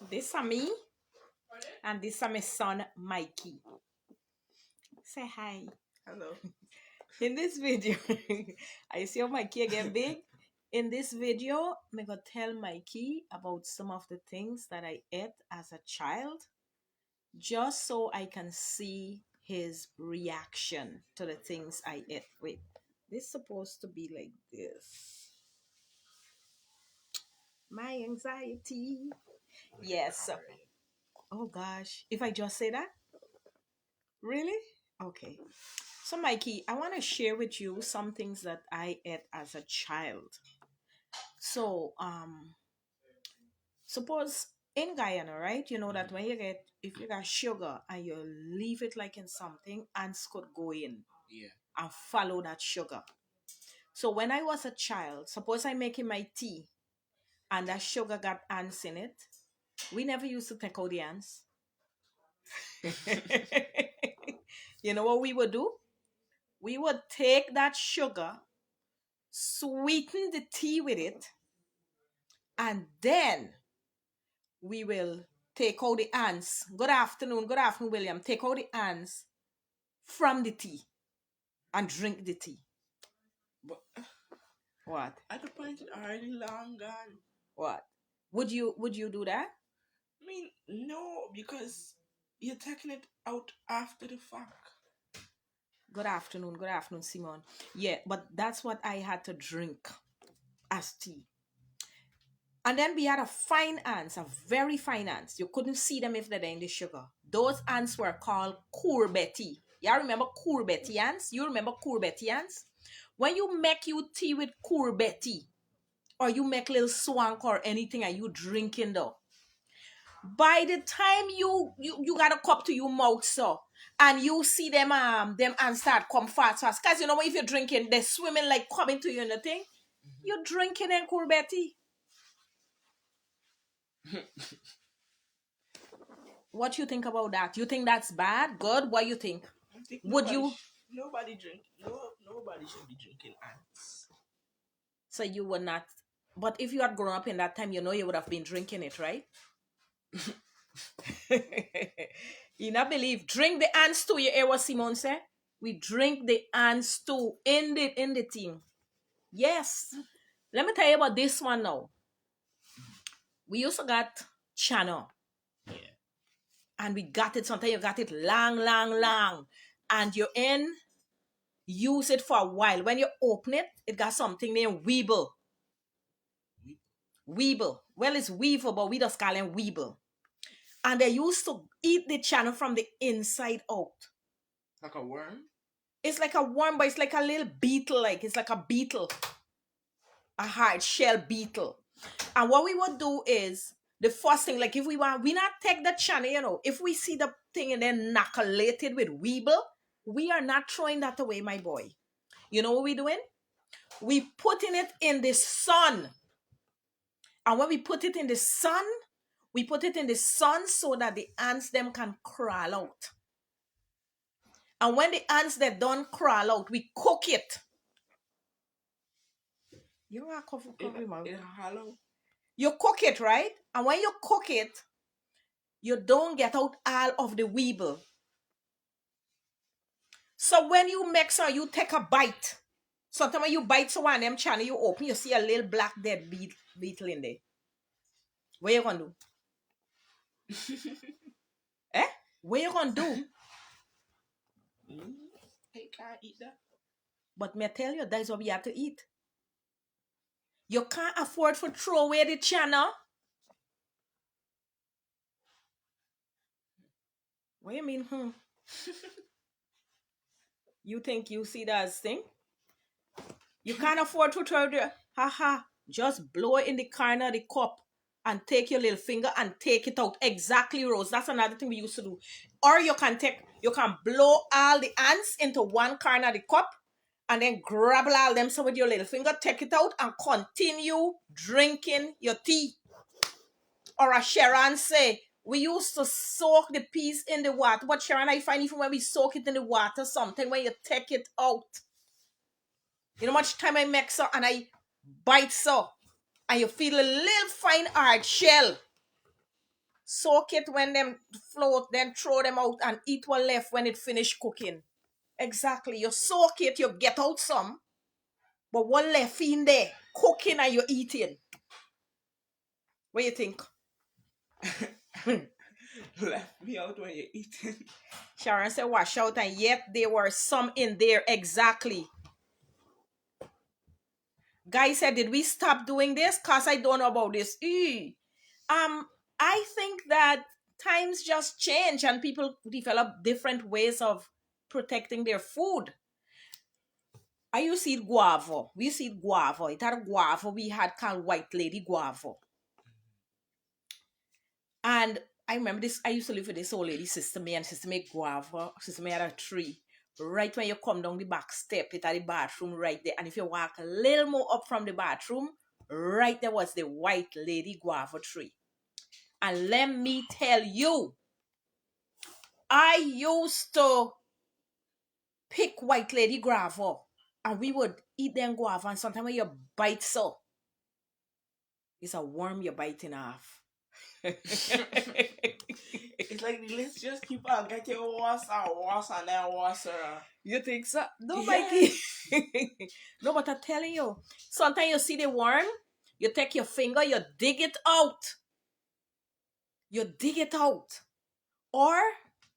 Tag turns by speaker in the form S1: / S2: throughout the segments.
S1: This are me, and this are my son Mikey. Say hi.
S2: Hello.
S1: In this video, I see how Mikey get big. In this video, I'm gonna tell Mikey about some of the things that I ate as a child, just so I can see his reaction to the things I ate. Wait, this supposed to be like this. My anxiety. Yes. Oh gosh, if I just say that, really? Okay. So, Mikey, I want to share with you some things that I ate as a child. So, suppose in Guyana, right? You know that when you get, if you got sugar and you leave it like in something, ants could go in
S2: Yeah.
S1: and follow that sugar. So, when I was a child, suppose I'm making my tea and that sugar got ants in it, we never used to take out the ants. You know what we would do? We would take that sugar, sweeten the tea with it, and then we will take out the ants. Good afternoon, William. Take out the ants from the tea and drink the tea.
S2: But
S1: What?
S2: at the point it's already long gone.
S1: What? Would you do that?
S2: I mean, no, because you're taking it out after the fact.
S1: Good afternoon, Simon. Yeah, but that's what I had to drink as tea. And then we had a fine ants, a very fine ants. You couldn't see them if they're in the sugar. Those ants were called courbeti. Y'all remember courbeti ants? You remember courbeti ants? When you make you tea with courbeti, or you make little swank or anything and you drinking though, by the time you got a cup to your mouth, so and you see them ants start come fast. Cause you know if you're drinking, they're swimming like coming to you in the thing. You're drinking in courbeti. What you think about that? You think that's bad? Good? What you think?
S2: I think
S1: Would you?
S2: nobody drink. No, nobody should be drinking ants.
S1: So you would not. But if you had grown up in that time, you know you would have been drinking it, right? You not believe? Drink the ants too. You hear what Simon said? We drink the ants too in the team. Yes. Let me tell you about this one now. We used to got channel.
S2: Yeah.
S1: And we got it. Sometimes you got it long. And you use it for a while. When you open it, it got something named Weeble. Weeble. Well, it's Weevil, but we just call him Weeble. And they used to eat the channel from the inside out.
S2: Like a worm?
S1: It's like a worm, but it's like a little beetle. Like it's like a beetle. A hard shell beetle. And what we would do is the first thing, like if we want, we not take the channel, you know, if we see the thing and then knuckleated with Weeble, we are not throwing that away, my boy. You know what we doing? We putting it in the sun. And when we put it in the sun, we put it in the sun so that the ants them can crawl out. And when the ants they don't crawl out, we cook it. You are cover
S2: In hollow.
S1: You cook it, right? And when you cook it, you don't get out all of the weeble. So when you make so you take a bite. Sometimes when you bite so one of them channel, you open, you see a little black dead beetle in there. What you gonna do? Eh? What you gonna do?
S2: I can't eat that.
S1: But me tell you, that's what we have to eat. You can't afford to throw away the channel. What you mean, You think you see that as thing? You can't afford to throw the just blow it in the corner of the cup and take your little finger and take it out. Exactly, Rose. That's another thing we used to do. Or you can blow all the ants into one corner of the cup and then grab all them so with your little finger, take it out and continue drinking your tea. Or as Sharon say, we used to soak the peas in the water. But Sharon, I find even when we soak it in the water, something when you take it out, you know much time I make so and I bite so, and you feel a little fine hard shell. Soak it when them float, then throw them out and eat what left when it finish cooking. Exactly. You soak it, you get out some, but what left in there, cooking and you're eating. What do you think?
S2: Left me out when you're eating.
S1: Sharon said wash out, and yet there were some in there. Exactly. Guy said, did we stop doing this? Cause I don't know about this. I think that times just change and people develop different ways of protecting their food. I used to eat guava. We used to eat guava. It had a guava we had called White Lady Guava. And I remember this, I used to live with this old lady, Sister May, and Sister May guava. Sister May had a tree. Right when you come down the back step, it had the bathroom right there. And if you walk a little more up from the bathroom, right there was the White Lady Guava tree. And let me tell you, I used to pick White Lady Guava. And we would eat them guava. And sometimes when you bite so, it's a worm you're biting off.
S2: It's like the list just keep on getting worse and worse and then worse.
S1: You think so? No,
S2: Yes.
S1: Mikey. No, but I'm telling you, sometimes you see the worm, you take your finger, you dig it out. You dig it out. Or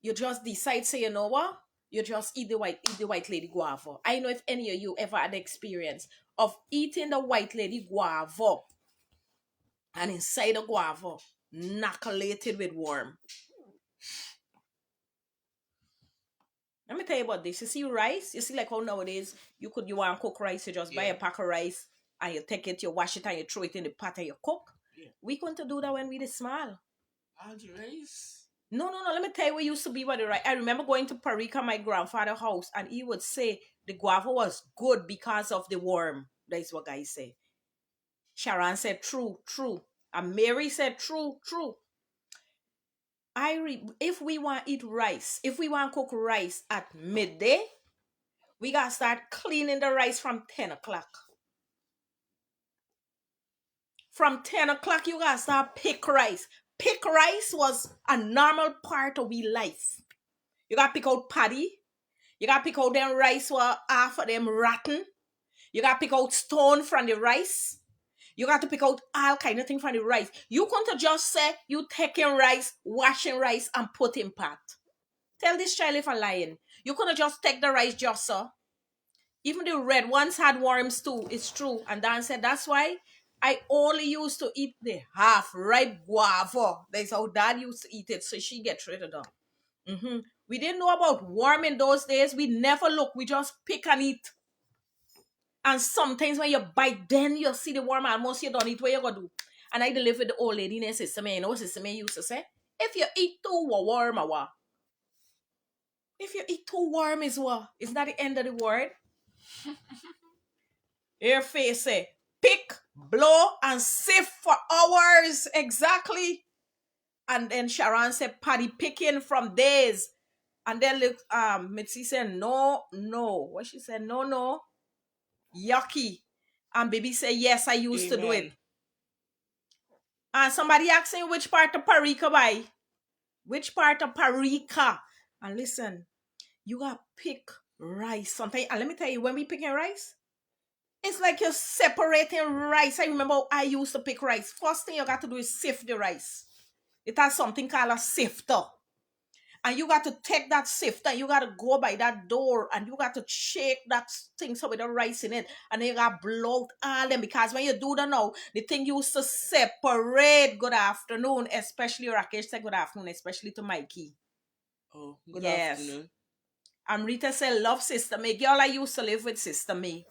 S1: you just decide, say, you know what? You just eat the white lady guava. I know if any of you ever had the experience of eating the White Lady Guava and inside the guava, knuckleated with worm. Let me tell you about this. You see rice? You see like how nowadays you want to cook rice, you just buy a pack of rice and you take it, you wash it and you throw it in the pot and you cook.
S2: Yeah.
S1: We couldn't do that when we were small.
S2: And the rice?
S1: No. Let me tell you what used to be with the rice. I remember going to Parika, my grandfather's house, and he would say the guava was good because of the worm. That is what guys say. Sharon said, true. And Mary said, true. If we want to eat rice, if we want to cook rice at midday, we got to start cleaning the rice from 10 o'clock. From 10 o'clock, you got to start pick rice. Pick rice was a normal part of we life. You got to pick out paddy. You got to pick out them rice were half of them rotten. You got to pick out stone from the rice. You got to pick out all kind of things from the rice. You couldn't just say you taking rice, washing rice, and put in pot. Tell this child if I'm lying. You couldn't just take the rice just so. Even the red ones had worms too. It's true. And Dan said, that's why I only used to eat the half ripe guava. That's how Dad used to eat it. So she gets rid of them. We didn't know about worm in those days. We never look. We just pick and eat. And sometimes when you bite, then you see the worm almost you don't eat. What you gonna do? And I live with the old lady named Sister May. You know what Sister May used to say? If you eat too warm, what? If you eat too warm is what? Is that the end of the word? Your face say, pick, blow, and sift for hours. Exactly. And then Sharon said, paddy picking from days. And then look, Mitzi said, no. What she said, no. Yucky. And baby said, yes, I used to do it. And somebody asking which part of Parika by? Which part of Parika? And listen, you got to pick rice sometimes. And let me tell you, when we picking rice, it's like you're separating rice. I remember I used to pick rice. First thing you got to do is sift the rice. It has something called a sifter. And you got to take that sifter and you got to go by that door and you got to shake that thing so with the rice in it. And then you got to blow out all them. Because when you do that now, the thing used to separate. Good afternoon. Especially Rakesh said good afternoon. Especially to Mikey.
S2: Oh, good afternoon.
S1: And Rita said, love Sister May. Girl, I used to live with Sister May.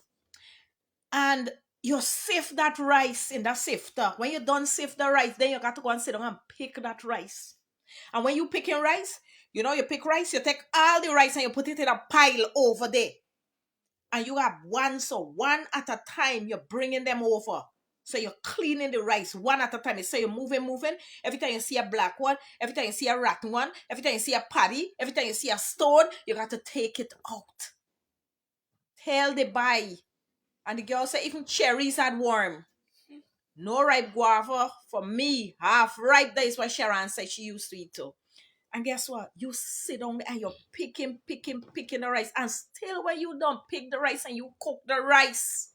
S1: And you sift that rice in that sifter. When you done sift the rice, then you got to go and sit down and pick that rice. And when you picking rice, you pick rice, you take all the rice and you put it in a pile over there. And you have one at a time, you're bringing them over. So you're cleaning the rice one at a time. So you're moving. Every time you see a black one, every time you see a rotten one, every time you see a paddy, every time you see a stone, you got to take it out. Tell the buy. And the girl said, even cherries had worm. No ripe guava for me. Half ripe, that is what Sharon said she used to eat too. And guess what? You sit down there and you're picking the rice. And still when you don't pick the rice and you cook the rice,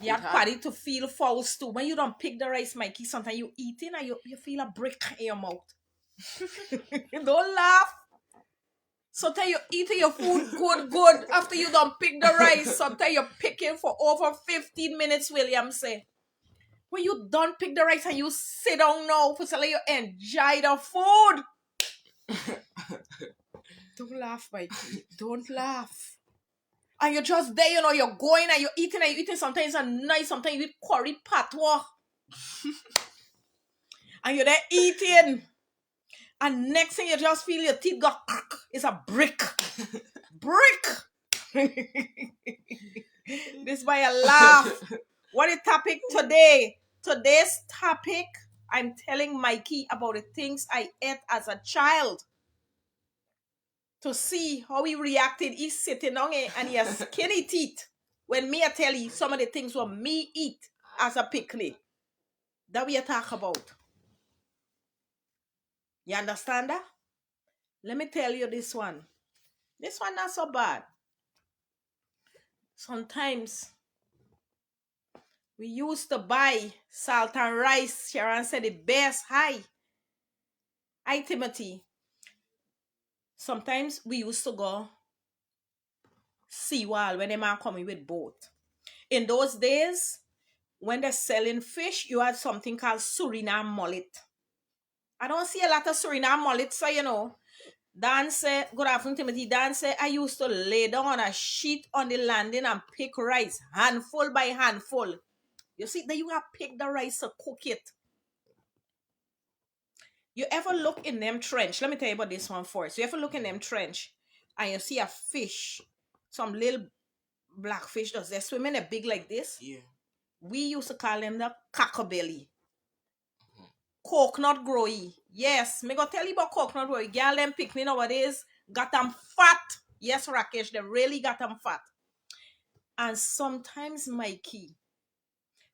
S1: you have party to feel false too. When you don't pick the rice, Mikey, sometimes you eating and you feel a brick in your mouth. Don't laugh. Sometimes you're eating your food good after you don't pick the rice. Sometimes you're picking for over 15 minutes, William say. When you don't pick the rice and you sit down now for so you enjoy the food. Don't laugh, Mikey. Don't laugh. And you're just there, you're going and you're eating. Sometimes it's nice, sometimes you eat curry patois. And you're there eating. And next thing you just feel your teeth got it's a brick. This is why I laugh. What is topic today? Today's topic, I'm telling Mikey about the things I ate as a child. To see how he reacted. He's sitting down and he has skinny teeth. When me I tell you some of the things what me eat as a picnic. That we talk about. You understand that? Let me tell you this one. This one not so bad. Sometimes we used to buy salt and rice. Sharon said the best. Hi, Timothy. Sometimes we used to go Seawall when they man coming with boat. In those days, when they're selling fish, you had something called Suriname mullet. I don't see a lot of Suriname mullet, so Dan said, good afternoon, Timothy. Dan said, I used to lay down on a sheet on the landing and pick rice, handful by handful. You see, then you have to pick the rice to cook it. You ever look in them trench? Let me tell you about this one first. You ever look in them trench and you see a fish, some little black fish, they're swimming a big like this?
S2: Yeah.
S1: We used to call them the cockabelly. Coconut growy. Yes, me go tell you about coconut growy. Girl, them picnic nowadays got them fat. Yes, Rakesh, they really got them fat. And sometimes, Mikey,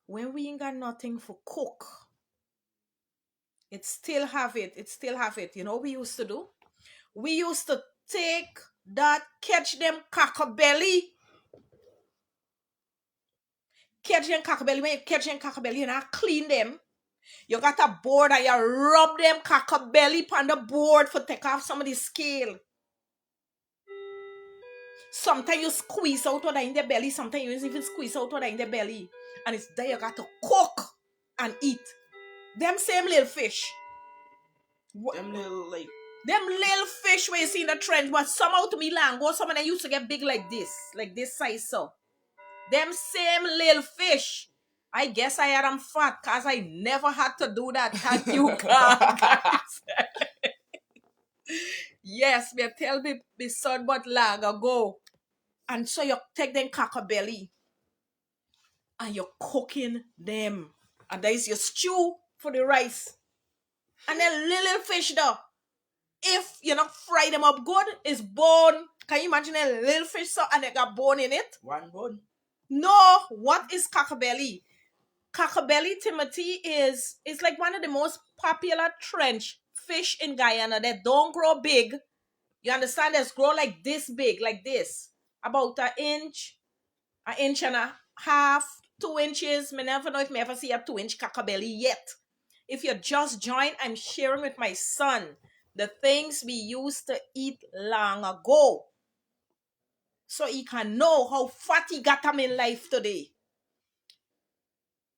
S1: when we ain't got nothing for cook, it still have it. You know what we used to do? We used to take that, catch them cockabelly. When you catch them cockabelly, you clean them. You got a board and you rub them cockabelly on the board for take off some of the scale. Sometimes you squeeze out what in the belly. Sometimes you even squeeze out what in the belly. And it's there you got to cook and eat. Them same little fish.
S2: Them
S1: little fish where you see in the trench. But somehow to me long ago, some of them used to get big like this size so. Them same little fish. I guess I had them fat because I never had to do that. Thank you, God, guys. Yes, me tell me son but long ago. And so you take them cockabelly and you're cooking them. And there is your stew for the rice. And then little fish though. If you not fry them up good, it's bone. Can you imagine a little fish so and they got bone in it?
S2: One bone.
S1: No, what is cockabelly? Cockabelly, Timothy, is like one of the most popular trench fish in Guyana that don't grow big. You understand? They grow like this big, like this. About an inch and a half, 2 inches. Me never know if me ever see a 2-inch cockabelly yet. If you just joined, I'm sharing with my son the things we used to eat long ago. So he can know how fat he got him in life today.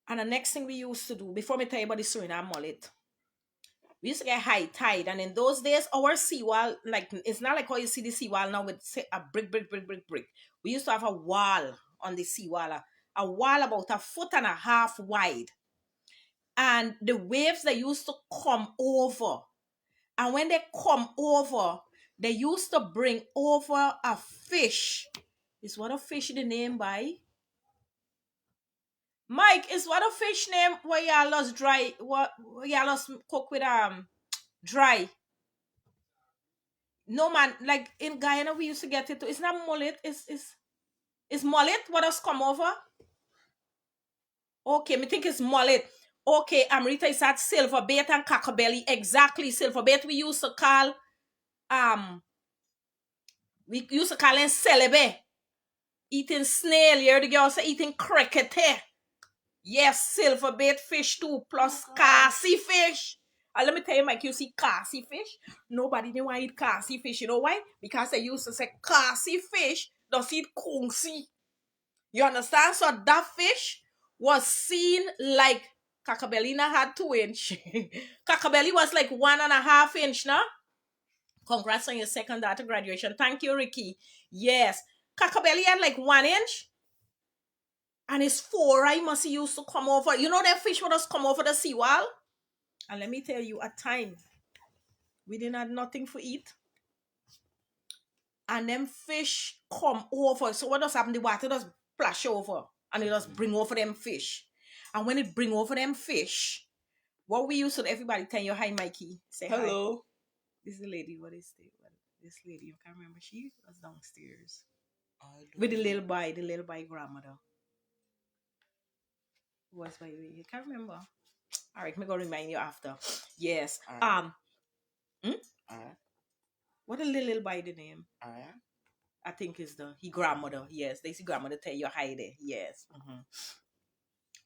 S1: And the next thing we used to do, before me tell you about the Suriname mullet, we used to get high tide. And in those days, our seawall, like, it's not like how you see the seawall now with a brick. We used to have a wall on the seawall, a wall about 1.5 feet wide. And the waves, they used to come over. And when they come over, they used to bring over a fish. Is what a fish the name by? Mike, is what a fish name where y'all lost dry, what y'all lost cook with dry? No man, like in Guyana we used to get it too. It's not mullet, it's mullet what has come over? Okay, me think it's mullet. Okay, Amrita is at silver bait and cockabelly. Exactly, silver bait we used to call um them celebe. Eating snail, you hear the girl say eating cricket. Yes, silver bait fish too, plus cassie fish. And let me tell you, Mike, you see cassie fish. Nobody knew why eat cassie fish. You know why? Because they used to say cassie fish does eat kungsi. You understand? So that fish was seen like Kakabelina had 2 inch. Kakabelly was like 1.5 inch now. Congrats on your second daughter graduation. Thank you, Ricky. Yes. Kakabelly had like 1 inch. And his foray must used to come over. You know that fish would just come over the seawall? And let me tell you, at time, we didn't have nothing to eat. And them fish come over. So what does happen? The water does splash over. And it does bring over them fish. And when it bring over them fish, what we used to everybody tell you, hi Mikey. Say hi.
S2: Hello.
S1: This is the lady. What is this lady? I can't remember. She was downstairs.
S2: With
S1: The little boy grandmother. Who was by you? I can't remember. All right, me gonna remind you after. Yes.
S2: Alright. Alright.
S1: What a little by the name?
S2: Alright.
S1: I think is he grandmother. Yes, they see grandmother tell you hi there. Yes.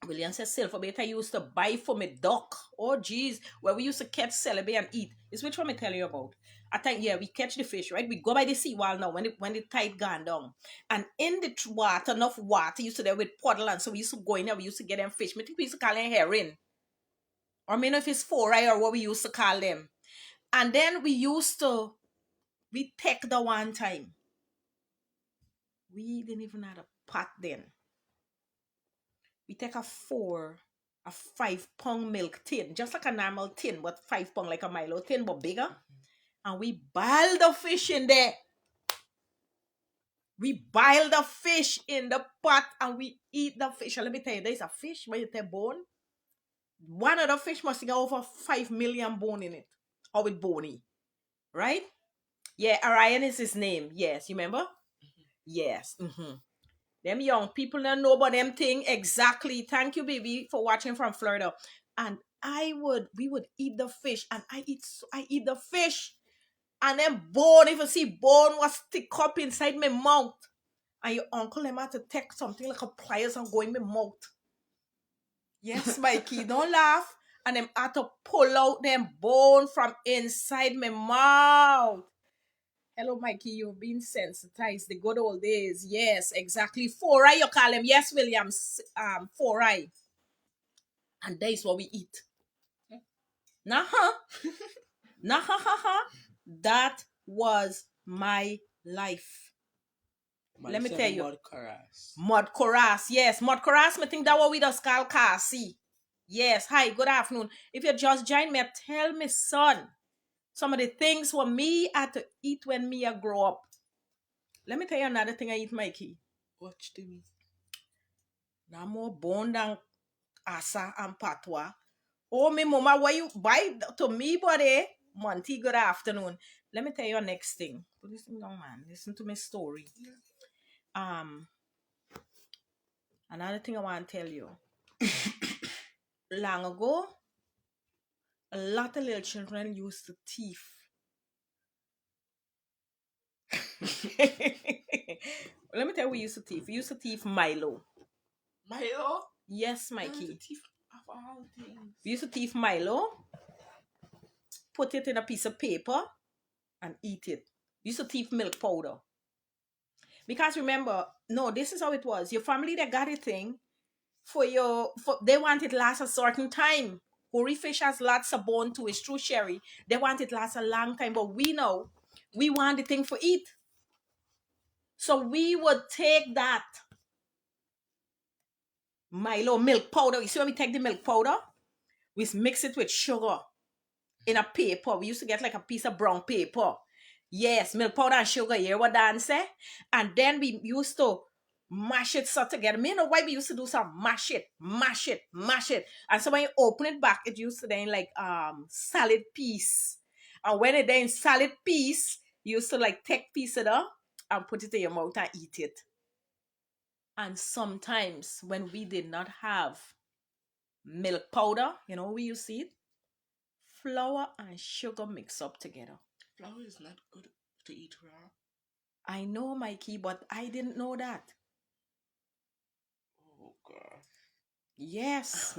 S1: William says silver bait I used to buy for me duck. Oh geez, where we used to catch celebi and eat. Is which one I tell you about? I think we catch the fish, right? We go by the seawall now when the tide gone down. And in the water, enough water used to there with puddle, and so we used to go in there, we used to get them fish. I think we used to call them herring. Or maybe if it's foray or what we used to call them. And then we take the one time. We didn't even have a pot then. We take a 5-pound milk tin, just like a normal tin, but 5 pound like a Milo tin, but bigger. And we boil the fish in there. We boil the fish in the pot and we eat the fish. And let me tell you, there's a fish where you take bone. One of the fish must have over 5 million bone in it. How it bony. Right? Yeah, Orion is his name. Yes, you remember? Yes. Them young people don't know about them thing exactly. Thank you, baby, for watching from Florida. And we would eat the fish, and I eat the fish, and then bone. If you see bone was stick up inside my mouth, and your uncle them had to take something like a pliers and go in my mouth. Yes, Mikey, don't laugh. And them had to pull out them bone from inside my mouth. Hello, Mikey. You've been sensitized. The good old days. Yes, exactly. 4-eye, you call him. Yes, Williams. 4-eye. And that is what we eat. Nah-ha. Nah-ha-ha-ha. That was my life. Let me tell you. Mud Coras. Yes, Mud Coras. I think that what we just call Kasi. Yes. Hi, good afternoon. If you just joined me, tell me, son, some of the things for me had to eat when me I grow up. Let me tell you another thing I eat, Mikey.
S2: Watch the meat.
S1: Now more bone than asa and patwa. Oh, me mama, why you buy to me, buddy? Monty, good afternoon. Let me tell you next thing. Put this thing down, man. Listen to my story. Another thing I want to tell you. Long ago, a lot of little children used to thief. Let me tell you, we used to thief. We used to thief Milo.
S2: Milo?
S1: Yes, Mikey.
S2: Of all things.
S1: We used to thief Milo, put it in a piece of paper, and eat it. We used to thief milk powder. Because remember, no, this is how it was. Your family, they got a thing they want it last a certain time. Hori fish has lots of bone to it. It's true, Sherry. They want it last a long time, but we know we want the thing for eat. So we would take that Milo milk powder. You see when we take the milk powder? We mix it with sugar in a paper. We used to get like a piece of brown paper. Yes, milk powder and sugar. You hear what Dan say? And then we used to mash it so together. Me know why we used to do some mash it. And so when you open it back, it used to then like salad piece. And when it then salad piece, you used to like take piece of it and put it in your mouth and eat it. And sometimes when we did not have milk powder. You know where you see it? Flour and sugar mix up together.
S2: Flour is not good to eat raw.
S1: I know, Mikey, but I didn't know that.
S2: Oh god.
S1: Yes.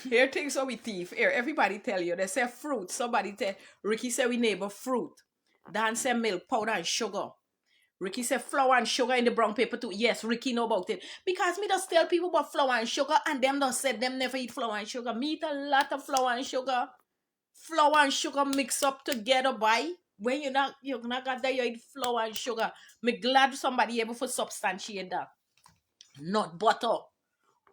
S1: Here things are we thief. Here, everybody tell you. They say fruit. Somebody tell Ricky say we neighbor fruit. Dan say milk, powder, and sugar. Ricky said flour and sugar in the brown paper too. Yes, Ricky know about it. Because me just tell people about flour and sugar and them just said them never eat flour and sugar. Me eat a lot of flour and sugar. Flour and sugar mix up together, boy. When you're not got that you eat flour and sugar. Me glad somebody able to substantiate that. Nut butter.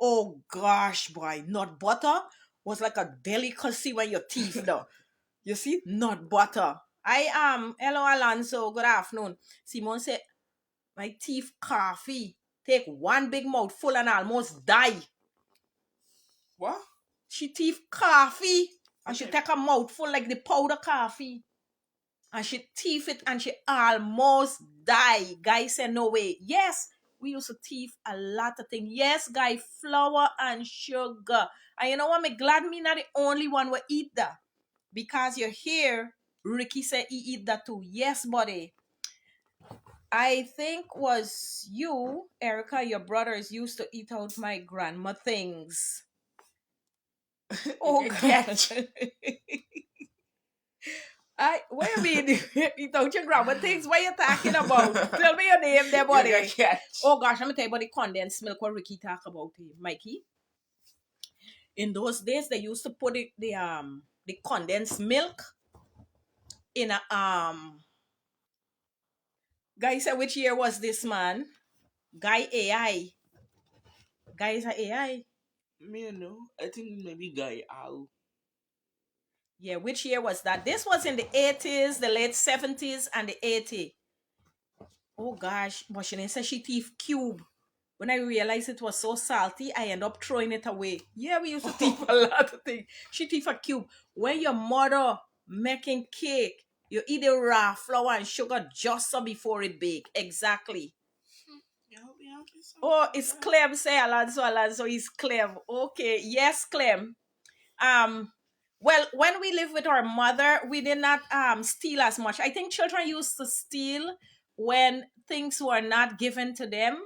S1: Oh gosh, boy. Nut butter was like a delicacy when your teeth though. You see? Nut butter. I am. Hello Alonso. Good afternoon. Simone said my teeth coffee. Take one big mouthful and almost die.
S2: What?
S1: She teeth coffee. And she
S2: Okay.
S1: take a mouthful like the powder coffee. And she teeth it and she almost die. Guy said no way. Yes, we used to teeth a lot of things. Yes, guy, flour and sugar. And you know what? Me glad me not the only one will eat that. Because you're here, Ricky said he eat that too. Yes, buddy. I think was you, Erica, your brothers used to eat out my grandma things. Oh gosh. What you mean eat out your grandma things? What you talking about? Tell me your name there, buddy.
S2: You got catch.
S1: Oh gosh, let me tell you about the condensed milk what Ricky talk about here, Mikey. In those days they used to put the condensed milk in a guy said which year was this, man? Guy AI. Guy is a AI.
S2: Me no. I think maybe Guy Al.
S1: Yeah, which year was that? This was in the 80s, the late 70s, and the 80s. Oh gosh, but she said she thief cube. When I realized it was so salty, I end up throwing it away. Yeah, we used to thief a lot of things. She thief a cube. When your mother making cake, you eat the raw flour and sugar just so before it bake. Exactly. Oh, it's Clem. Say Alonso, he's Clem. Okay, yes, Clem. Well, when we lived with our mother, we did not steal as much. I think children used to steal when things were not given to them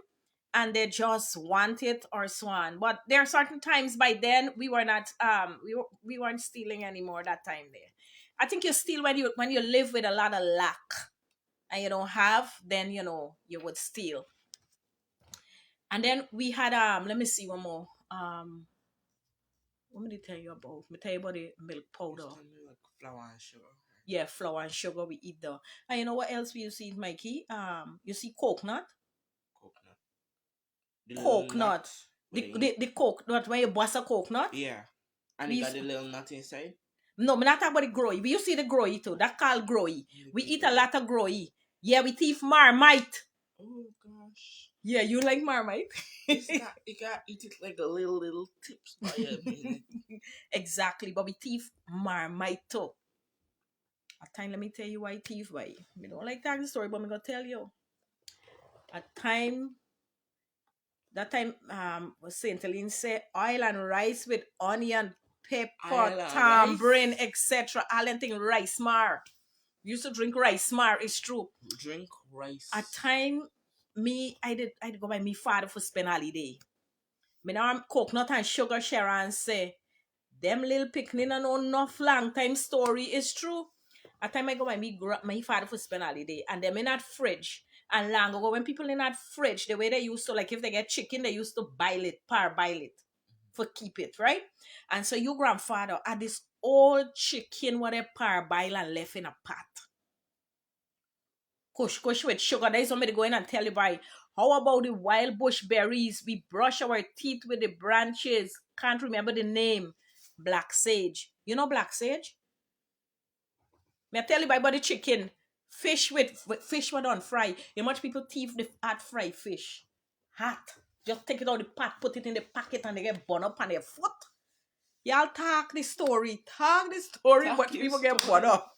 S1: and they just want it or so on. But there are certain times by then we were not we weren't stealing anymore that time there. I think you steal when you live with a lot of lack and you don't have, then you would steal. And then we had let me see one more. What me tell you about? Me tell you about the milk powder.
S2: Like flour and sugar.
S1: Yeah, flour and sugar we eat there. And you know what else we used to eat, Mikey? You see coconut?
S2: Coconut. The
S1: Coconut.
S2: nut.
S1: The coconut when you bust a coconut?
S2: Yeah. And it got the little nut inside?
S1: No, me not talk about the growy. We used to see the growy too. That called growy. We eat a lot of growy. Yeah, we thief Marmite.
S2: Oh gosh.
S1: Yeah, you like Marmite?
S2: You got eat it like a little tips by a minute.
S1: Exactly, but we thief Marmite too. At time, let me tell you why thief by. Me don't like telling the story, but I'm gonna tell you. At time, that time, Saint Helene say oil and rice with onion, pepper, tambourine, etc. All them thing rice mar. We used to drink rice mar. It's true.
S2: Drink rice.
S1: At time, I did go by me father for spend holiday. Me now coconut and sugar share and say, them little picnic and know enough long time story is true. At time I go by my father for spend holiday and them in that fridge. And long ago when people in that fridge, the way they used to, like if they get chicken, they used to boil it for keep it, right? And so your grandfather had this old chicken what they boil and left in a pot. Kush with sugar. There's somebody going and tell you by how about the wild bush berries? We brush our teeth with the branches. Can't remember the name. Black sage. You know black sage? May I tell you about the chicken? Fish with fish with on fry. You much people thief the hot fried fish. Hot. Just take it out of the pot, put it in the packet, and they get burned up on their foot. Y'all talk the story. But people get burned up.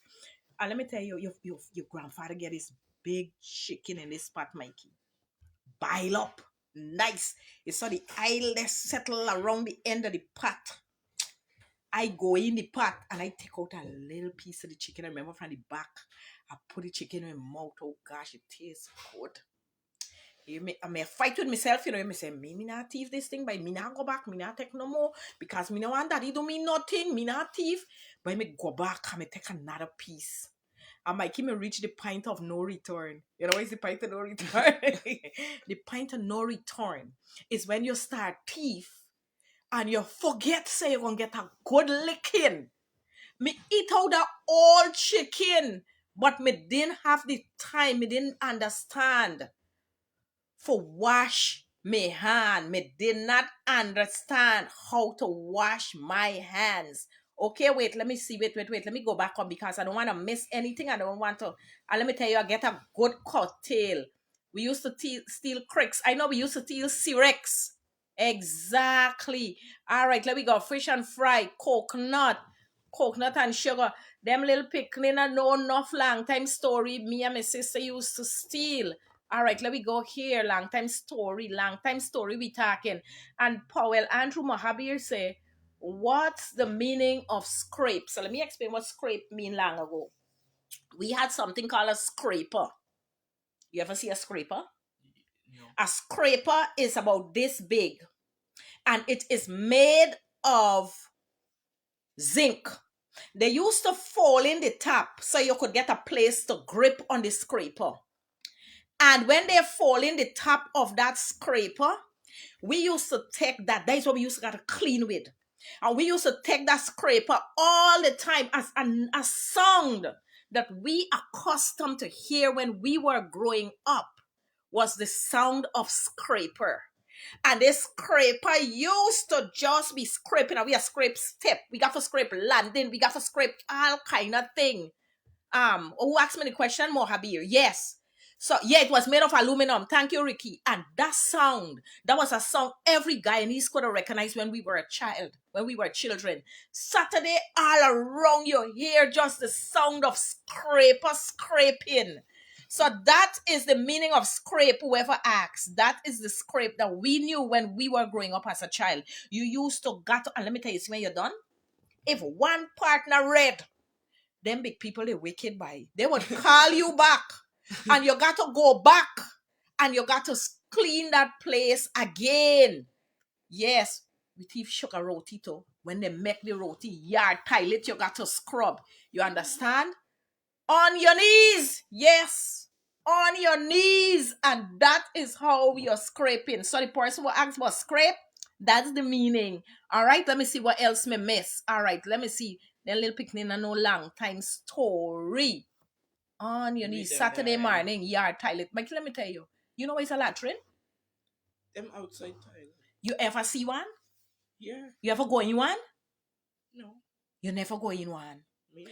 S1: And let me tell you, your grandfather get this big chicken in this pot, Mikey. Boil up. nice. You saw the eyeless settle around the end of the pot. I go in the pot and I take out a little piece of the chicken. I remember from the back. I put the chicken in my mouth. Oh gosh, it tastes good. I may fight with myself, you know. I say, me not thief this thing, but me not go back, me not take no more because me no want daddy do me nothing, me not thief. But me go back and me take another piece. And my kid me reach the point of no return. You know what is the point of no return? The point of no return is when you start thief and you forget say you're gonna get a good licking. Me eat out the old chicken, but me didn't have the time, me didn't understand for wash my hand. Me did not understand how to wash my hands. Okay, wait, let me see. Wait. Let me go back up because I don't want to miss anything. I don't want to. And let me tell you, I get a good cocktail. We used to steal cricks. I know we used to steal Cirex. Exactly. All right, let me go. Fish and fry, coconut and sugar. Them little picnic, I know enough long time story. Me and my sister used to steal. All right, let me go here. Long time story we talking. And Powell Andrew Mahabir say, what's the meaning of scrape? So let me explain what scrape mean long ago. We had something called a scraper. You ever see a scraper?
S2: No.
S1: A scraper is about this big. And it is made of zinc. They used to fall in the top so you could get a place to grip on the scraper. And when they fall in the top of that scraper, we used to take that. That is what we used to get to clean with. And we used to take that scraper all the time as a sound that we accustomed to hear when we were growing up was the sound of scraper. And this scraper used to just be scraping. And we have scrape step. We got to scrape landing. We got to scrape all kind of thing. Who asked me the question? Mohabir. Yes. So yeah, it was made of aluminum. Thank you, Ricky. And that sound, that was a sound every Guyanese could have recognized when we were a child, when we were children. Saturday, all around you hear just the sound of scraper scraping. So that is the meaning of scrape, whoever asks. That is the scrape that we knew when we were growing up as a child. You used to got to, and let me tell you, see when you're done? If one partner read, them big people, they wicked by. They would call you back. And you got to go back. And you got to clean that place again. Yes. We thief sugar roti too. When they make the roti, yard toilet, you got to scrub. You understand? On your knees. Yes. On your knees. And that is how you're scraping. So the person who asks for scrape, that's the meaning. All right. Let me see what else me miss. All right. Let me see. Then little picnic and no long time story. On your knees. Saturday morning, yard toilet. Mike, let me tell you. You know what's a latrine?
S2: Them outside toilet.
S1: You ever see one?
S2: Yeah.
S1: You ever go in one?
S2: No.
S1: You never go in one.
S2: Yeah.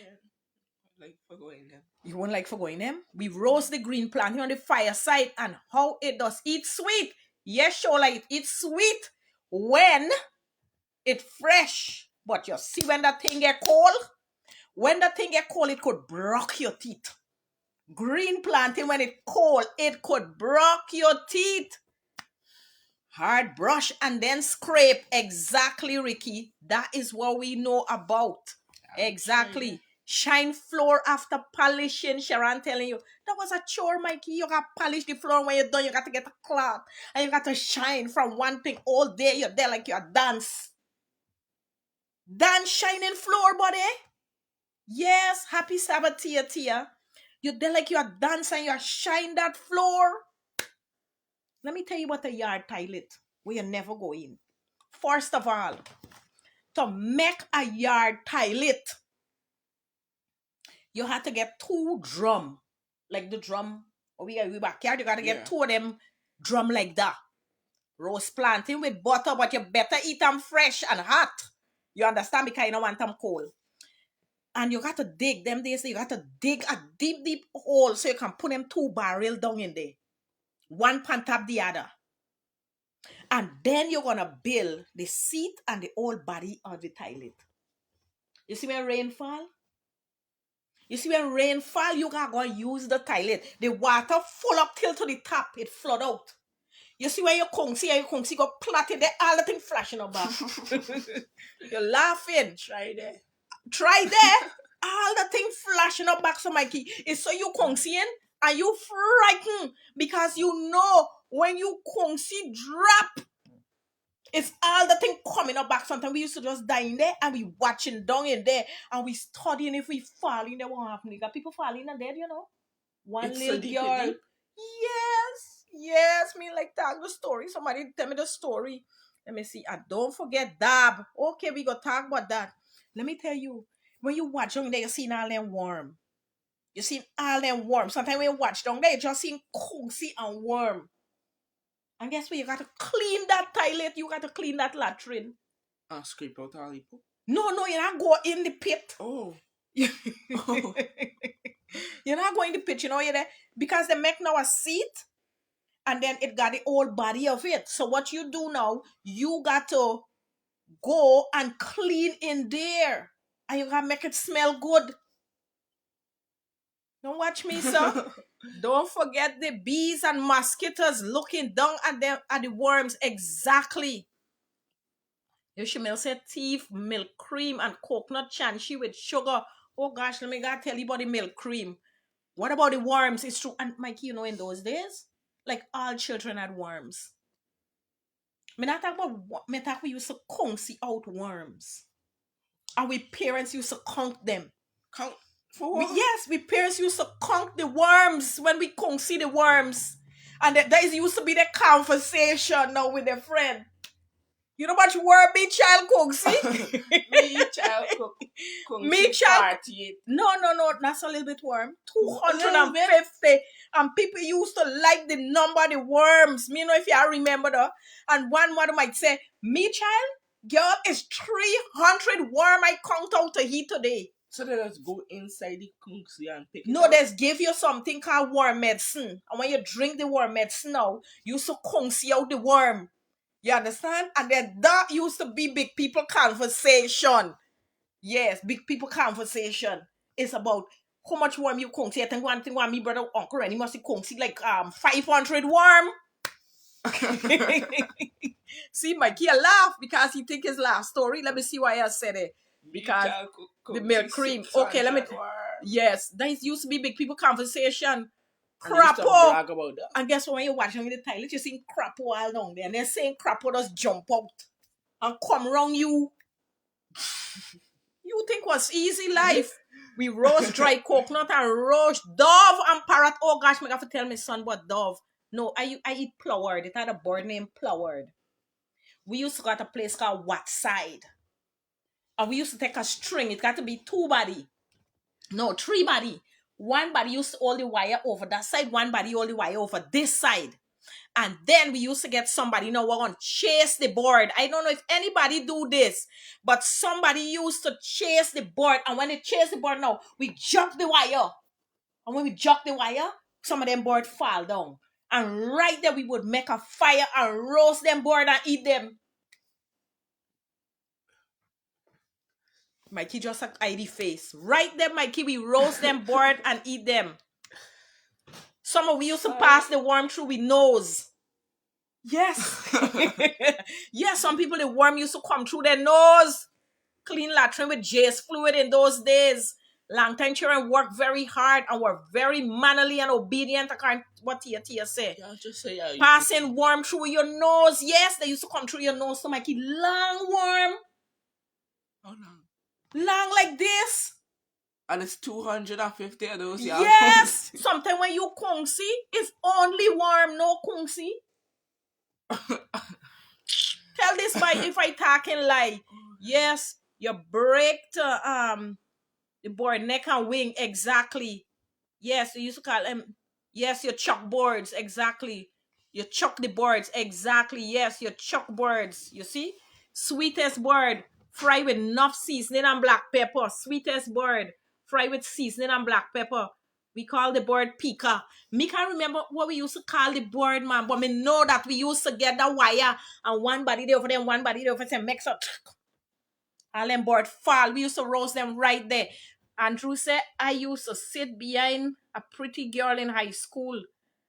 S2: Like for going them.
S1: You won't like for going them? We roast the green plant here on the fireside and how it does. It's sweet. Yes, sure, like it's sweet when it's fresh. But you see when that thing get cold? When that thing get cold, it could block your teeth. Green planting, when it cold, it could block your teeth. Hard brush and then scrape. Exactly, Ricky. That is what we know about. Exactly. Shine floor after polishing. Sharon telling you, that was a chore, Mikey. You got to polish the floor. When you're done, you got to get a cloth. And you got to shine from one thing all day. You're there like you're dance. Dance shining floor, buddy. Yes. Happy Sabbath, Tia. You're there like you're dancing. You're shine that floor. Let me tell you what a yard toilet where you never go in. First of all, to make a yard toilet, you have to get 2 drum. Like the drum we backyard, you got to get 2 of them drum like that. Roast plantain with butter, but you better eat them fresh and hot. You understand? Because you don't want them cold. And you got to dig them days. You got to dig a deep hole so you can put them 2 barrel down in there. One on top the other. And then you're going to build the seat and the whole body of the toilet. You see when rain fall? You see when rain fall, you are going to use the toilet. The water full up till to the top. It flood out. You see where your kung see got plotted there, all the thing flashing up back. You're laughing.
S2: Try there.
S1: Try there. All the thing flashing up back. So Mikey, it's so you kung seeing and you frightened because you know when you kung see drop, it's all the thing coming up back. Sometimes we used to just die in there and we watching down in there and we studying if we fall in there, what happen. You got people falling and dead, you know. One
S2: It's
S1: little
S2: so deep,
S1: girl.
S2: deep.
S1: Yes, me like tell the story. Somebody tell me the story. Let me see. And don't forget Dab. Okay, we gonna talk about that. Let me tell you, when you watch down there, you see all them worm. You see all them worm. Sometimes when you watch down there, you just see cozy and worm. And guess what? You got to clean that toilet. You got to clean that latrine.
S2: Scrape out all the poop.
S1: No, you not go in the pit.
S2: Oh.
S1: Oh. You're not going to the pit, you know, you're there. Because they make now a seat and then it got the whole body of it. So what you do now, you got to go and clean in there. And you got to make it smell good. Don't watch me, sir. Don't forget the bees and mosquitoes looking down at them at the worms. Exactly. You should milk say teeth, milk cream, and coconut chanchi with sugar. Oh gosh, let me go tell you about the milk cream. What about the worms? It's true. And Mikey, you know, in those days, like all children had worms. Me not talk about me talk we used to see out worms. And we parents used to count them.
S2: Count for what?
S1: Yes, we parents used to count the worms when we see the worms. And that used to be the conversation now with their friend. You know what worm me child see?
S2: Me child
S1: Me child. No, that's a little bit worm. 250. And people used to like the number of the worms. Me know if you remember that. And one mother might say, me child, girl, it's 300 worm I count out to eat today.
S2: So they just go inside the kunksi and pick it
S1: No,
S2: out?
S1: there's give you something called worm medicine. And when you drink the worm medicine now, you used to kunksi out the worm. You understand? And then that used to be big people conversation. Yes, big people conversation. It's about how much worm you kunksi. I think one thing me brother uncle and he must kunksi like 500 worm. See, Mikey laugh because he think his laugh story. Let me see why I said it. Because the milk cream. Okay, let me. Yes, that used to be big people conversation. Crapo. And guess what? When you're watching in the toilet, you're seeing crapo all down there. And they're saying crapo just jump out and come around you. You think was easy life? We roast dry coconut and roast dove and parrot. Oh gosh, I have to tell my son what dove. No, I eat ploward. It had a bird named ploward. We used to go to a place called Watside. And we used to take a string. It got to be 2 body. No, 3 body. 1 body used to hold the wire over that side. 1 body hold the wire over this side. And then we used to get somebody, you know, we're going to chase the board. I don't know if anybody do this, but somebody used to chase the board. And when they chase the board now, we jump the wire. And when we jump the wire, some of them board fall down. And right there, we would make a fire and roast them board and eat them. Mikey just a ID face. Right there, Mikey, we roast them board and eat them. Some of we used to pass the worm through with nose. Yes. Yes, some people, the worm used to come through their nose. Clean latrine with J's fluid in those days. Long time children worked very hard and were very mannerly and obedient. I can't what Tia say.
S2: Yeah, just say yeah.
S1: Passing worm through your nose. Yes, they used to come through your nose. So Mikey, long worm.
S2: Oh no.
S1: Long like this.
S2: And it's 250 of those, yeah.
S1: Yes. Sometimes when you kunksi, it's only worm, no kunksi. Tell this by if I talking lie. Yes, you break the board neck and wing exactly. Yes, you used to call them. Yes, you chuck boards exactly. You chuck the boards exactly. Yes, you chuck boards. You see, sweetest board. Fry with enough seasoning and black pepper. Sweetest bird. Fry with seasoning and black pepper. We call the bird pika. Me can't remember what we used to call the bird, man. But me know that we used to get the wire and 1 body there over there, 1 body there over there, mix up. All them bird fall. We used to roast them right there. Andrew said, I used to sit behind a pretty girl in high school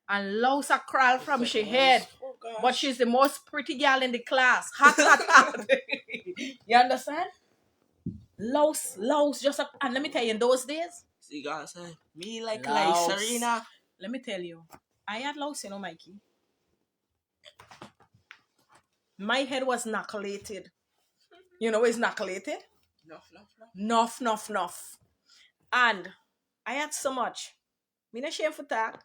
S1: and louse a crawl from she head.
S2: gosh.
S1: But she's the most pretty girl in the class. Hot, hot, hot. You understand? Louse, and let me tell you, in those days,
S2: So you gotta say, me like
S1: Louse.
S2: Serena.
S1: let me tell you, I had louse, Mikey. My head was knuckleated. It's knuckleated? Nuff. And I had so much. Me not shame for that.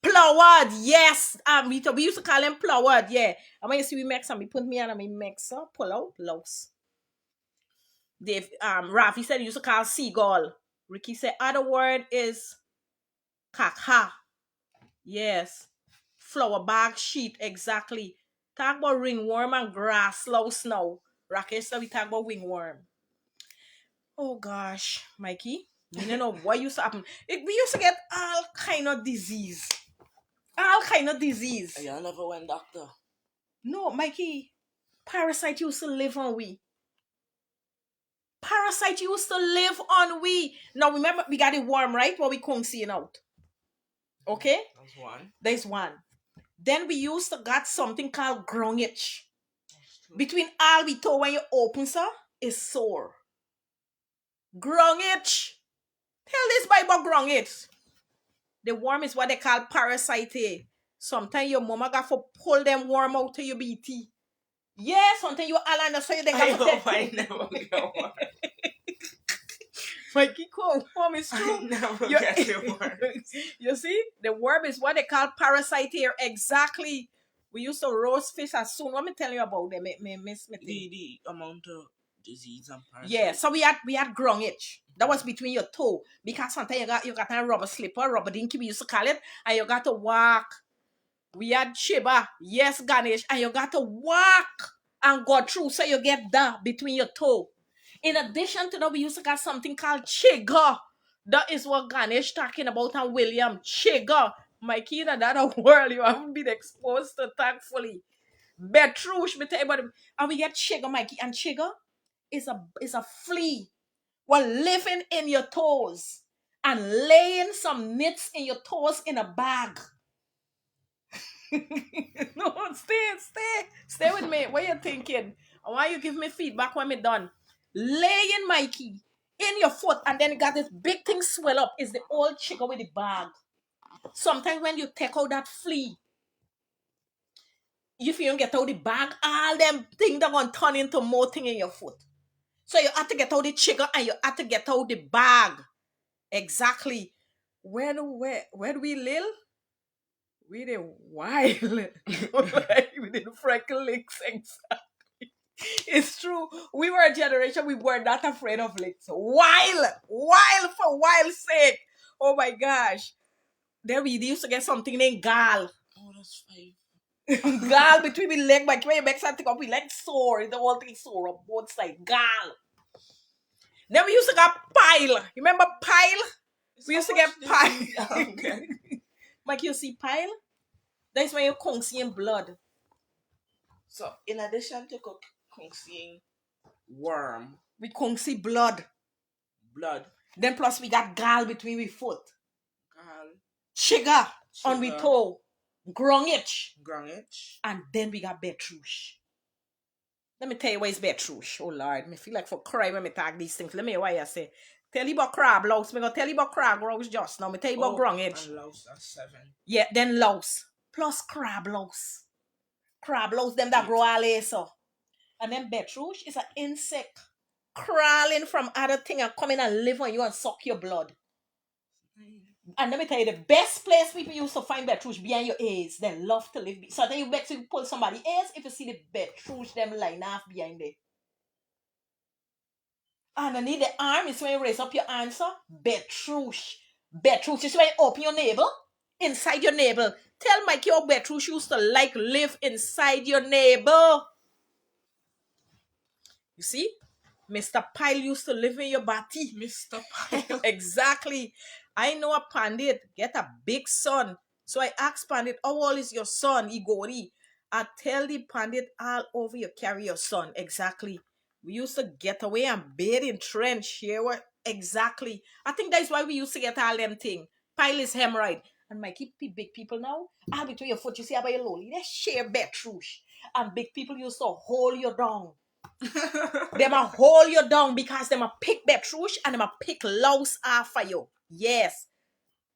S1: Ploward, yes. We used to call him ploward, yeah. And when you see we make some, we put me on and we mix up, pull out, louse. Dave, Rafi said he used to call seagull. Ricky said other word is kakha. Yes. Flower bag sheet, exactly. Talk about ringworm and grass louse now. Rakesh said we talk about wingworm. Oh gosh, Mikey. You don't know what used to happen. We used to get all kind of disease. All kind of disease.
S2: You never went doctor.
S1: No, Mikey. Parasite used to live on we. Parasite used to live on we. Now remember, we got it warm, right? What we couldn't see it out. Okay?
S2: That's one.
S1: There's one. Then we used to got something called grung itch. Between all we told when you open, sir, is sore. Grung itch. Tell this boy about grung itch. The worm is what they call parasite. Sometimes your mama got to pull them worm out to your BT. Yeah, sometimes you all under so you then got to take.
S2: I never get one.
S1: Mikey, come home, it's true.
S2: I never get the worm.
S1: You see, the worm is what they call parasite here. Exactly. We used to roast fish as soon. Let me tell you about them, Miss Smith.
S2: The amount of disease and parasites.
S1: Yeah, so we had grung itch. That was between your toe. Because sometimes you got a rubber slipper, rubber dinky, we used to call it, and you got to walk. We had Shiba, yes, Ganesh, and you got to walk and go through so you get that between your toe. In addition to that, we used to got something called Chigga. That is what Ganesh talking about, and William. Chigga. Mikey, in another world, you haven't been exposed to, thankfully. Betrush, me tell you about it. And we get Chigga, Mikey, and Chigga is a flea living in your toes and laying some nits in your toes in a bag. No, stay with me. What you thinking? I want you give me feedback when me done. Laying Mikey in your foot and then you got this big thing swell up is the old Chigga with the bag. Sometimes when you take out that flea, if you don't get out the bag, all them things that gonna turn into more thing in your foot. So you have to get out the Chigga and you have to get out the bag. Exactly. Where do we live? We the wild. We did Frankel Licks. Exactly. It's true. We were a generation, we were not afraid of licks. Wild for wild's sake. Oh my gosh. Then we used to get something named gal.
S2: Oh, that's fine.
S1: Gal between the leg, but when you make something up, we like sore. The whole thing sore on both sides. Gal. Then we used to get pile. You remember pile? We used to get pile.
S2: Okay.
S1: Like you see pile? That's when you can't see in blood.
S2: So, in addition to seeing worm,
S1: We can't see blood.
S2: blood,
S1: Then plus we got gal between we foot.
S2: gal,
S1: Chigga on we toe. Grung itch.
S2: grung itch.
S1: And then we got betrush. Let me tell you what is betrush. Oh Lord, me feel like for cry when me talk these things. Let me hear what you say. Tell you about crab louse. Me gonna tell you about crab louse just now. Me tell you about grung itch.
S2: And louse, that's 7.
S1: Yeah, then louse. Plus crab louse. Crab louse, them that grow all so. And then betrush is an insect crawling from other thing and coming and live on you and suck your blood. And let me tell you, the best place people used to find betrush behind your ears. They love to live. So then you bet you pull somebody ears if you see the betrush them line off behind there. And underneath the arm is when you raise up your answer. Betrush. Betrush is when you open your navel. Inside your navel. Tell Mike your betrush used to like live inside your navel. You see? Mr. Pile used to live in your body.
S2: Mr. Pile.
S1: Exactly. I know a pandit get a big son. So I asked pandit, how old is your son, Igori? I tell the pandit all over you carry your son. Exactly. We used to get away and bathe in trench here. Exactly. I think that's why we used to get all them thing. Pile is hemorrhoid. And my keep big people now, I between your foot, you see about your lolly, they share betrush. And big people used to hold you down. Them a hold you down because them a pick betrush and them a pick louse after you. Yes.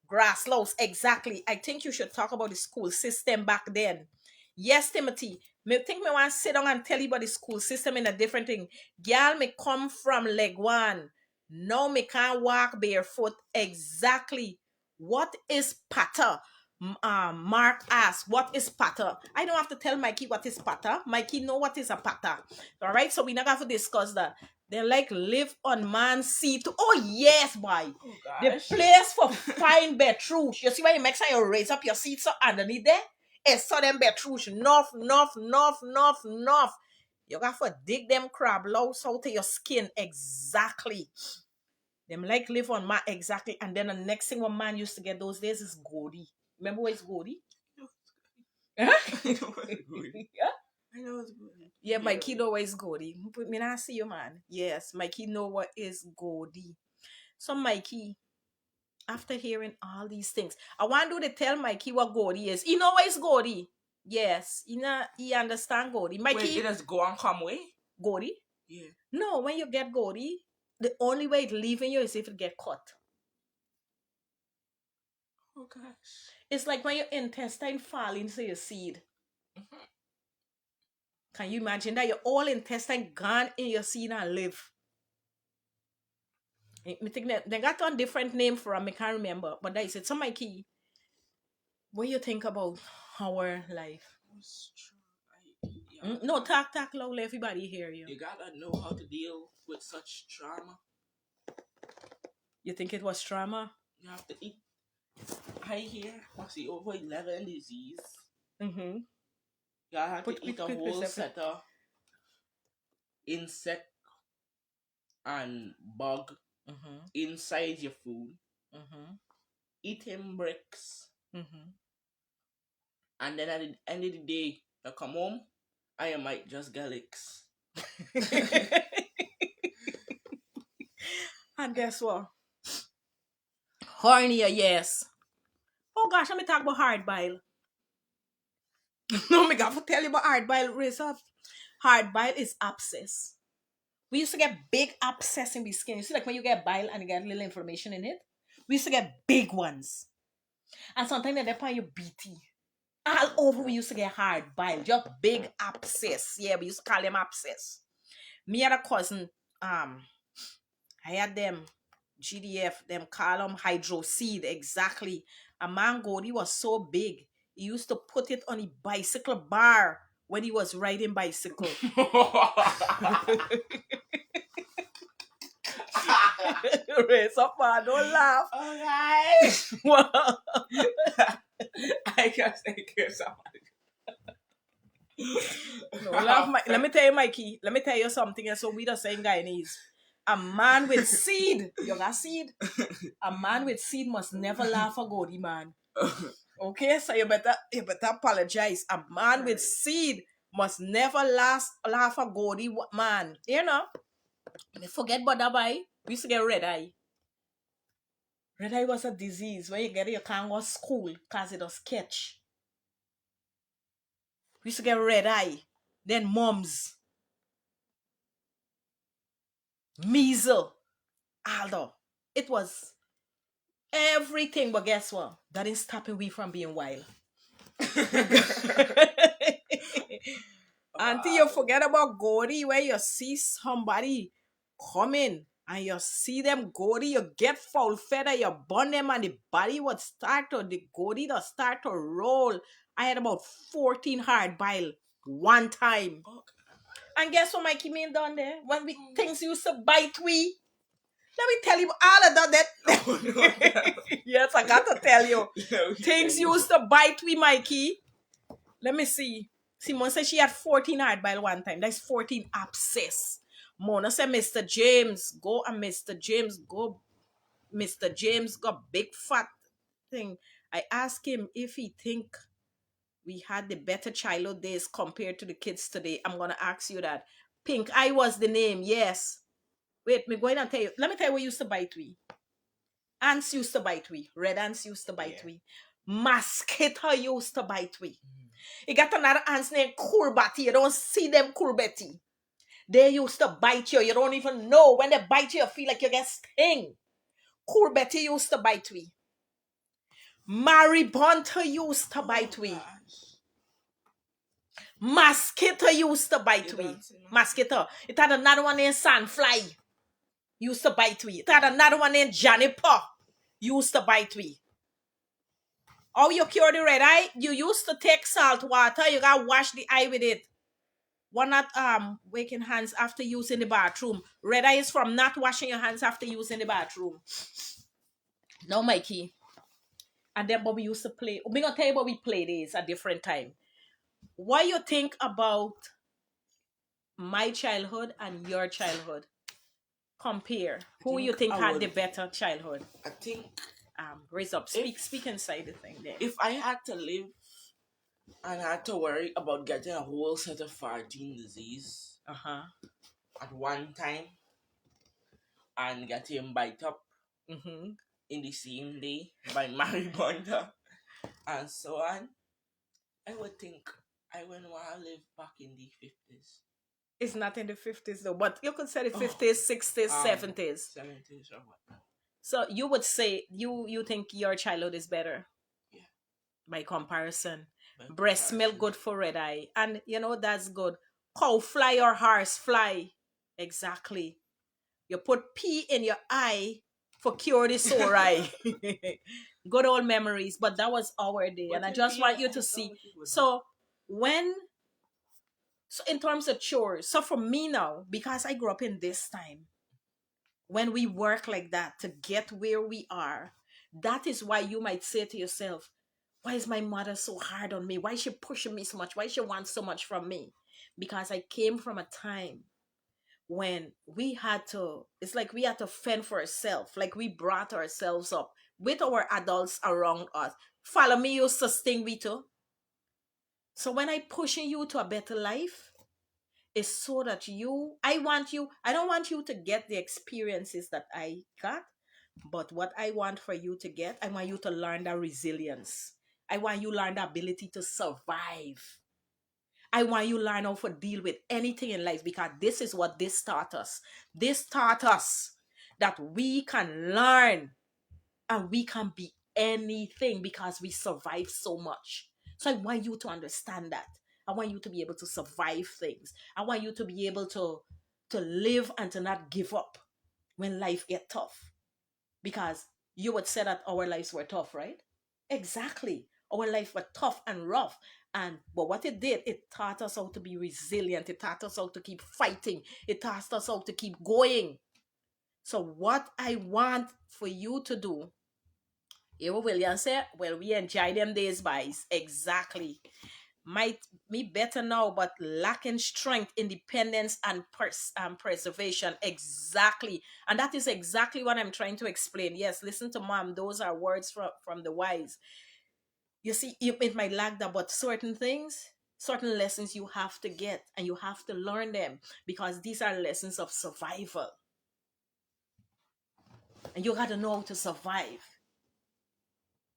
S1: Grass louse, exactly. I think you should talk about the school system back then. Yes, Timothy. Me think me want to sit down and tell you about the school system in a different thing. Girl, me come from leg one. No, me can't walk barefoot. Exactly. What is patter? Mark asked, what is patter? I don't have to tell Mikey what is patter. Mikey know what is a patter. All right, so we not have to discuss that. They like live on man's seat. Oh yes, boy.
S2: Oh
S1: The
S2: gosh.
S1: place for fine betrush. You see when you make sure you raise up your seat so underneath there? It's so them betrush. North. You got to dig them crab louse out of your skin. Exactly. Them like live on man. Exactly. And then the next thing one man used to get those days is Godi. Remember what is Godi? Huh?
S2: I know it's good.
S1: Yeah.
S2: I know it's good.
S1: Yeah, my kid know what is Godi. Me not see you, man. Yes, my kid know what is Godi. So Mikey, after hearing all these things, I want you to tell Mikey what Godi is. He know what is Godi. Yes, he understand Godi.
S2: Wait,
S1: Mikey,
S2: it does go and come way?
S1: Godi?
S2: Yeah.
S1: No, when you get Godi, the only way it leaving you is if it get cut.
S2: Oh gosh.
S1: It's like when your intestine fall into your seed.
S2: Mhm.
S1: Can you imagine that your all intestine gone in your seed and live? I think that they got one different name for them, I can't remember, but that is it. So Mikey, what you think about our life?
S2: It's true. Yeah.
S1: No, talk loud, everybody hear you.
S2: You gotta know how to deal with such trauma.
S1: You think it was trauma?
S2: You have to eat. I hear must be over 11 disease.
S1: Mm-hmm.
S2: You have
S1: Put-
S2: to eat
S1: put-
S2: a
S1: put
S2: whole
S1: this
S2: set of insect and bug
S1: Mm-hmm.
S2: inside your food.
S1: Mm-hmm.
S2: Eating bricks.
S1: Mm-hmm.
S2: And then at the end of the day, you come home, I might just get licks.
S1: And guess what? Hornier, yes. Oh gosh, let me talk about hard bile. No, me got to tell you about hard bile. Raise up. Hard bile is abscess. We used to get big abscess in the skin. You see, like when you get bile and you get little inflammation in it, we used to get big ones. And sometimes they're upon your BT. All over, we used to get hard bile, just big abscess. Yeah, we used to call them abscess. Me and a cousin, I had them GDF, them call them hydroseed, exactly. A mango, he was so big. He used to put it on a bicycle bar when he was riding bicycle. Raise up, man, don't laugh.
S2: Alright. I guess thank you so much.
S1: No, laugh, let me tell you, Mikey. Let me tell you something. So we the same Guyanese. A man with seed, you got seed. A man with seed must never laugh a goody man. Okay, so you better apologize. A man with seed must never laugh a goody man. You know. Forget about that boy. We used to get red eye. Red eye was a disease. When you get it, you can't go to school because it does catch. We used to get red eye. Then mumps. Measles. Aldo. It was everything, but guess what? That didn't stop we from being wild. Until you forget about Gordy, where you see somebody coming and you see them Gordy, you get foul feather, you burn them, and the body would start to, the Gordy to start to roll. I had about 14 hard bile one time. And guess what Mikey mean down there? When we things used to bite we. Let me tell you all of that. Yes, I got to tell you. Things used to bite we, Mikey. Let me see. Simone said she had 14 hard bile one time. That's 14 abscess. Mona said, Mr. James, go and Mr. James, go. Mr. James got big fat thing. I asked him if he think we had the better childhood days compared to the kids today. I'm going to ask you that. Pink Eye was the name, yes. Wait, me going and tell you. Let me tell you what used to bite we. Ants used to bite we. Red ants used to bite we. Mosquito used to bite we. You got another ants named Courbati. You don't see them Courbati. They used to bite you. You don't even know. When they bite you, you feel like you get sting. Courbati used to bite we. Maribonta used to bite we.
S2: Gosh.
S1: Mosquito used to bite
S2: You
S1: we.
S2: don't see no-
S1: Mosquito. It had another one named Sandfly. Used to bite we. It had another one named Janiper. Used to bite we. How you cure the red eye? You used to take salt water. You gotta wash the eye with it. One not waking hands after using the bathroom. Red eye is from not washing your hands after using the bathroom. No, Mikey. And then what we used to play. We're gonna tell you what we played is a different time. What you think about my childhood and your childhood? Compare. Who you think
S2: I
S1: had
S2: would-
S1: the better childhood?
S2: I think
S1: Raise up. Speak inside the thing there.
S2: if I had to live and had to worry about getting a whole set of 14 disease
S1: Uh-huh.
S2: at one time and getting bite up
S1: Mm-hmm.
S2: in the same day by Maribonda and so on, I would think I wouldn't want to live back in the 50s,
S1: It's not in the 50s though, but you could say the
S2: Oh.
S1: 50s, 60s,
S2: 70s.
S1: 70s.
S2: 70s or whatnot.
S1: So you would say you think your childhood is better?
S2: Yeah.
S1: By comparison.
S2: By
S1: Breast milk
S2: comparison.
S1: good for red eye. And you know that's good. Cow fly or horse fly. Exactly. You put pea in your eye for cure the sore eye. Good old memories. But that was our day.
S2: But
S1: And I
S2: in
S1: just
S2: the
S1: want you
S2: end,
S1: to
S2: I
S1: see.
S2: thought it was-
S1: So in terms of chores, so for me now, because I grew up in this time, when we work like that to get where we are, that is why you might say to yourself, why is my mother so hard on me? Why is she pushing me so much? Why she wants so much from me? Because I came from a time when it's like we had to fend for ourselves, like we brought ourselves up with our adults around us. Follow me, you sustain me too. So when I pushing you to a better life, it's so that I don't want you to get the experiences that I got, but what I want for you to get, I want you to learn that resilience. I want you to learn the ability to survive. I want you to learn how to deal with anything in life, because this is what this taught us. This taught us that we can learn and we can be anything because we survive so much. So I want you to understand that. I want you to be able to survive things. I want you to be able to live and to not give up when life get tough. Because you would say that our lives were tough, right? Exactly. Our life were tough and rough. But what it did, it taught us how to be resilient. It taught us how to keep fighting. It taught us how to keep going. So what I want for you to do, Ewa Williams said, well, we enjoy them days, boys. Exactly. Might be better now, but lacking strength, independence, and preservation. Exactly. And that is exactly what I'm trying to explain. Yes, listen to mom. Those are words from the wise. You see, it might lack that, but certain things, certain lessons you have to get and you have to learn them, because these are lessons of survival. And you got to know how to survive.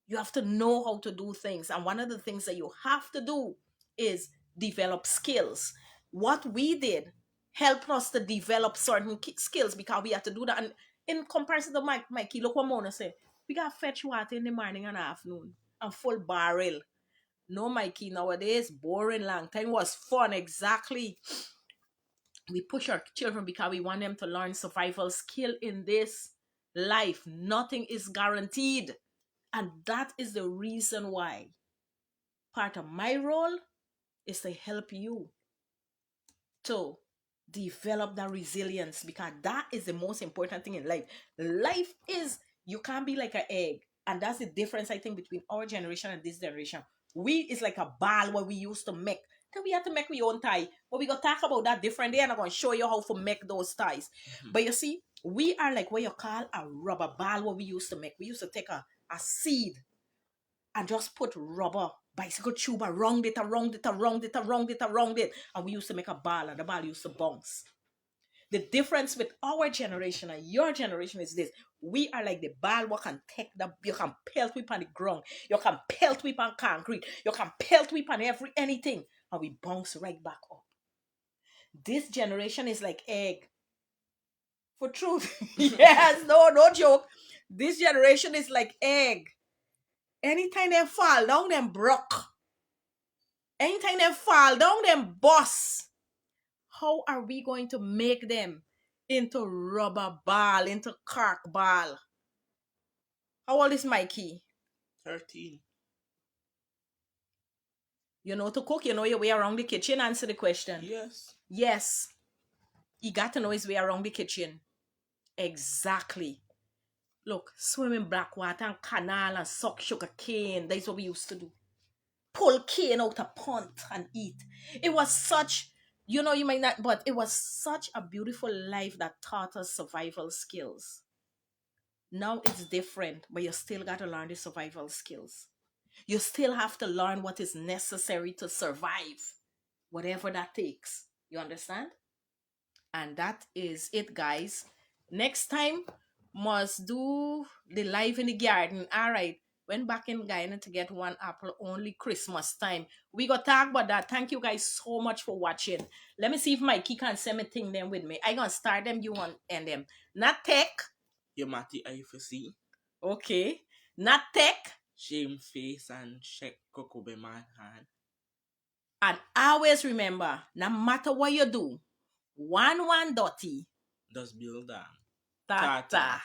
S1: You have to know how to do things. And one of the things that you have to do is develop skills. What we did helped us to develop certain skills, because we had to do that. And in comparison to Mikey, look what Mona said. We got fetch water in the morning and afternoon and full barrel. No, Mikey, nowadays, boring long time was fun. Exactly. We push our children because we want them to learn survival skill in this life. Nothing is guaranteed. And that is the reason why part of my role is to help you to develop that resilience, because that is the most important thing in life. Life is, you can't be like an egg. And that's the difference, I think, between our generation and this generation. We is like a ball what we used to make. Then we have to make our own tie. But we gonna talk about that different day, and I'm gonna show you how to make those ties. But you see, we are like what you call a rubber ball what we used to make. We used to take a seed and just put rubber bicycle tube around it. And we used to make a ball, and the ball used to bounce. The difference with our generation and your generation is this. We are like the ball what can take the, you can pelt whip on the ground, you can pelt whip on concrete, you can pelt whip on anything, and we bounce right back up. This generation is like egg. For truth. Yes, no joke. This generation is like egg. Anytime they fall down, them broke. Anytime they fall down, them bust. How are we going to make them into rubber ball, into cork ball? How old is Mikey?
S2: 13.
S1: You know to cook, you know your way around the kitchen. Answer the question.
S2: Yes.
S1: Yes. He got to know his way around the kitchen. Exactly. Look, swim in black water and canal and suck sugar cane. That's what we used to do. Pull cane out a pond and eat. It was such, you know, you might not, but it was such a beautiful life that taught us survival skills. Now it's different, but you still got to learn the survival skills. You still have to learn what is necessary to survive, whatever that takes. You understand? And that is it, guys. Next time, must do the live in the garden. All right. Went back in Guyana to get one apple only Christmas time. We got talk about that. Thank you guys so much for watching. Let me see if Mikey can send me thing them with me. I gonna start them, you want end them. Not tech.
S2: Your Matty I for see.
S1: Okay. Not tech.
S2: Shame face and check Coco be man hand.
S1: And always remember, no matter what you do, one dotty.
S2: Does build down.
S1: Ta.